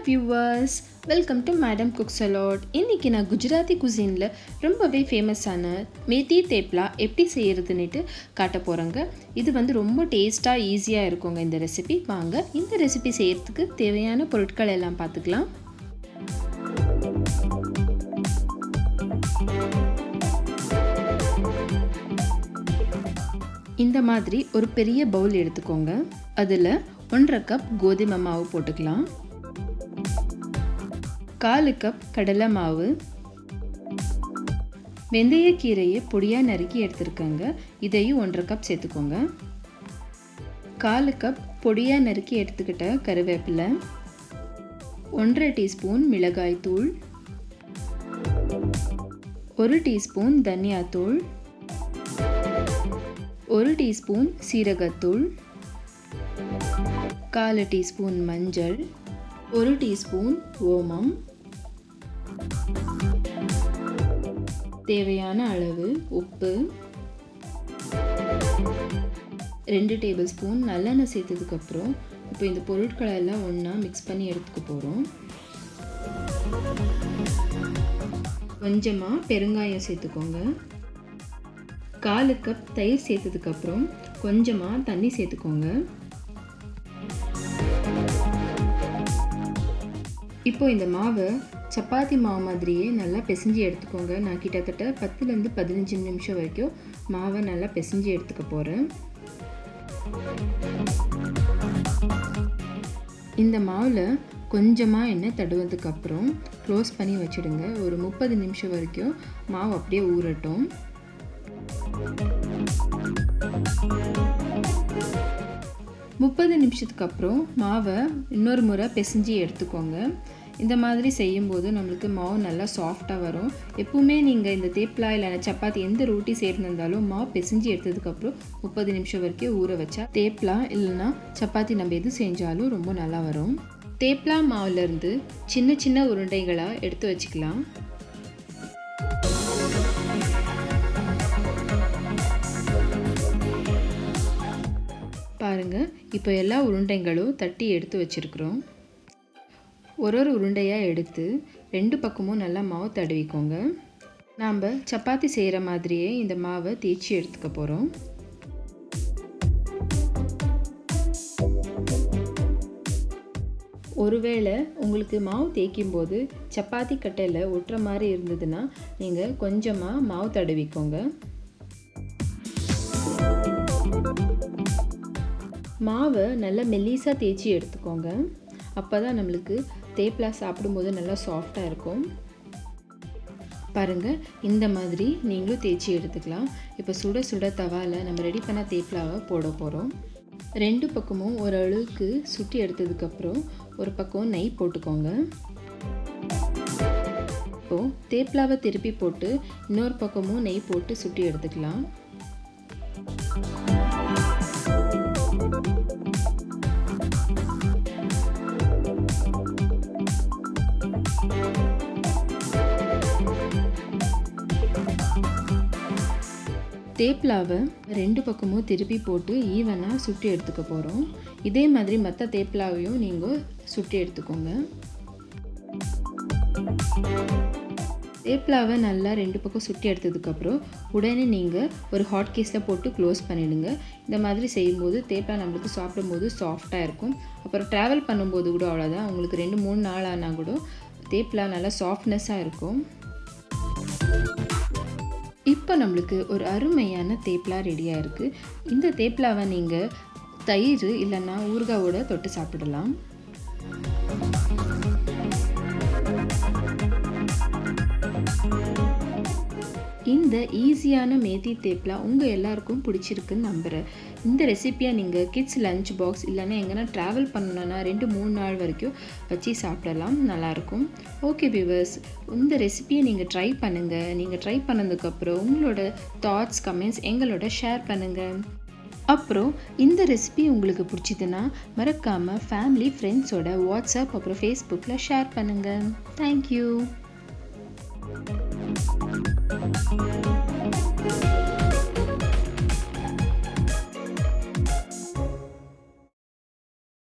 Viewers, welcome to madam cooks a lot. இன்றைக்கி நான் குஜராத்தி குசினில் ரொம்பவே ஃபேமஸான மேத்தி தேப்லா எப்படி செய்கிறதுன்னுட்டு காட்ட போகிறேங்க. இது ரொம்ப டேஸ்ட்டாக ஈஸியாக இருக்குங்க இந்த ரெசிபி. வாங்க இந்த ரெசிபி செய்கிறதுக்கு தேவையான பொருட்கள் எல்லாம் பார்த்துக்கலாம். இந்த மாதிரி ஒரு பெரிய பவுல் எடுத்துக்கோங்க. அதில் 1.5 கப் கோதுமை மாவு போட்டுக்கலாம். 1/4 கப் கடலை மாவு, வெந்தயக்கீரையை பொடியாக நறுக்கி எடுத்துருக்கேங்க. இதையும் 1.5 கப் சேர்த்துக்கோங்க. 1/4 கப் பொடியாக நறுக்கி எடுத்துக்கிட்ட கருவேப்பிலை, 1/2 டீஸ்பூன் மிளகாய்த்தூள், 1 டீஸ்பூன் தனியாத்தூள், 1 டீஸ்பூன் சீரகத்தூள், 1/4 டீஸ்பூன் மஞ்சள், 1 டீஸ்பூன் ஓமம், தேவையான அளவு உப்பு, 2 டேபிள் ஸ்பூன் நல்லெண்ணெய் சேர்த்ததுக்கப்புறம் இப்போ இந்த பொருட்களை எல்லாம் ஒன்றா மிக்ஸ் பண்ணி எடுத்துக்க போகிறோம். கொஞ்சமாக பெருங்காயம் சேர்த்துக்கோங்க. 1/4 கப் தயிர் சேர்த்ததுக்கப்புறம் கொஞ்சமாக தண்ணி சேர்த்துக்கோங்க. இப்போ இந்த மாவை சப்பாத்தி மாவு மாதிரியே நல்லா பிசைஞ்சு எடுத்துக்கோங்க. நான் கிட்டத்தட்ட 10லேருந்து 15 நிமிஷம் வரைக்கும் மாவை நல்லா பிசைஞ்சு எடுத்துக்க போகிறேன். இந்த மாவில் கொஞ்சமாக எண்ணெய் தடவுனதுக்கப்புறம் க்ளோஸ் பண்ணி வச்சுடுங்க. ஒரு 30 நிமிஷம் வரைக்கும் மாவு அப்படியே ஊறட்டும். 30 நிமிஷத்துக்கு அப்புறம் மாவை இன்னொரு முறை பிசைஞ்சு எடுத்துக்கோங்க. இந்த மாதிரி செய்யும்போது நம்மளுக்கு மாவு நல்லா சாஃப்டாக வரும். எப்பவுமே நீங்கள் இந்த தேப்லா இல்லைனா சப்பாத்தி எந்த ரொட்டி சேர்ந்துருந்தாலும் மாவு பிசைஞ்சு எடுத்ததுக்கப்புறம் 30 நிமிஷம் வரைக்கும் ஊற வச்சா தேப்லா இல்லைனா சப்பாத்தி நம்ம எது செஞ்சாலும் ரொம்ப நல்லா வரும். தேப்லா மாவுலேருந்து சின்ன சின்ன உருண்டைகளாக எடுத்து வச்சுக்கலாம். பாருங்கள், இப்போ எல்லா உருண்டைகளும் தட்டி எடுத்து வச்சுருக்குறோம். ஒரு உருண்டையாக எடுத்து 2 பக்கமும் நல்லா மாவு தடவிக்கோங்க. நாம் சப்பாத்தி செய்கிற மாதிரியே இந்த மாவை தேய்ச்சி எடுத்துக்க போகிறோம். ஒருவேளை உங்களுக்கு மாவு தேய்க்கும் போது சப்பாத்தி கட்டையில் ஒட்டுற மாதிரி இருந்ததுன்னா நீங்கள் கொஞ்சமாக மாவு தடவிக்கோங்க. மாவை நல்லா மெல்லிசாக தேய்ச்சி எடுத்துக்கோங்க. அப்போ தான் நம்மளுக்கு தேப்லா சாப்பிடும்போது நல்லா சாஃப்டாக இருக்கும். பாருங்கள், இந்த மாதிரி நீங்களும் தேய்ச்சி எடுத்துக்கலாம். இப்போ சுட சுட தவாவில் நம்ம ரெடி பண்ண தேப்லாவை போட போகிறோம். 2 பக்கமும் ஓரளவுக்கு சுட்டி எடுத்ததுக்கப்புறம் ஒரு பக்கம் நெய் போட்டுக்கோங்க. இப்போது தேப்லாவை திருப்பி போட்டு இன்னொரு பக்கமும் நெய் போட்டு சுட்டி எடுத்துக்கலாம். தேப்லாவை 2 பக்கமும் திருப்பி போட்டு ஈவனாக சுட்டி எடுத்துக்க போகிறோம். இதே மாதிரி மற்ற தேப்லாவையும் நீங்கள் சுட்டி எடுத்துக்கோங்க. தேப்லாவை நல்லா 2 பக்கம் சுட்டி எடுத்ததுக்கப்புறம் உடனே நீங்கள் ஒரு ஹாட் கேஸில் போட்டு க்ளோஸ் பண்ணிவிடுங்க. இந்த மாதிரி செய்யும்போது தேப்லா நம்மளுக்கு சாப்பிடும்போது சாஃப்டாக இருக்கும். அப்புறம் ட்ராவல் பண்ணும்போது கூட அவ்வளோதான், உங்களுக்கு 2-3 நாள் ஆனால் கூட தேப்லா நல்லா சாஃப்ட்னஸாக இருக்கும். இப்போ நம்மளுக்கு ஒரு அருமையான தேப்லா ரெடியாக இருக்குது. இந்த தேப்லாவை நீங்கள் தயிர் இல்லைன்னா ஊறுகாவோட தொட்டு சாப்பிடலாம். இந்த ஈஸியான மேத்தி தேப்லா உங்கள் எல்லாருக்கும் பிடிச்சிருக்குன்னு நம்புகிறேன். இந்த ரெசிப்பியை நீங்கள் கிட்ஸ் லஞ்ச் பாக்ஸ் இல்லைன்னா எங்கன்னா ட்ராவல் பண்ணணுன்னா 2-3 நாள் வரைக்கும் வச்சு சாப்பிடலாம், நல்லாயிருக்கும். ஓகே வியூவர்ஸ், இந்த ரெசிப்பியை நீங்கள் ட்ரை பண்ணுங்கள். நீங்கள் ட்ரை பண்ணதுக்கப்புறம் உங்களோட தாட்ஸ், கமெண்ட்ஸ் எங்களோட ஷேர் பண்ணுங்கள். அப்புறம் இந்த ரெசிபி உங்களுக்கு பிடிச்சிதுன்னா மறக்காமல் ஃபேமிலி, ஃப்ரெண்ட்ஸோட வாட்ஸ்அப் அப்புறம் ஃபேஸ்புக்கில் ஷேர் பண்ணுங்கள். தேங்க்யூ.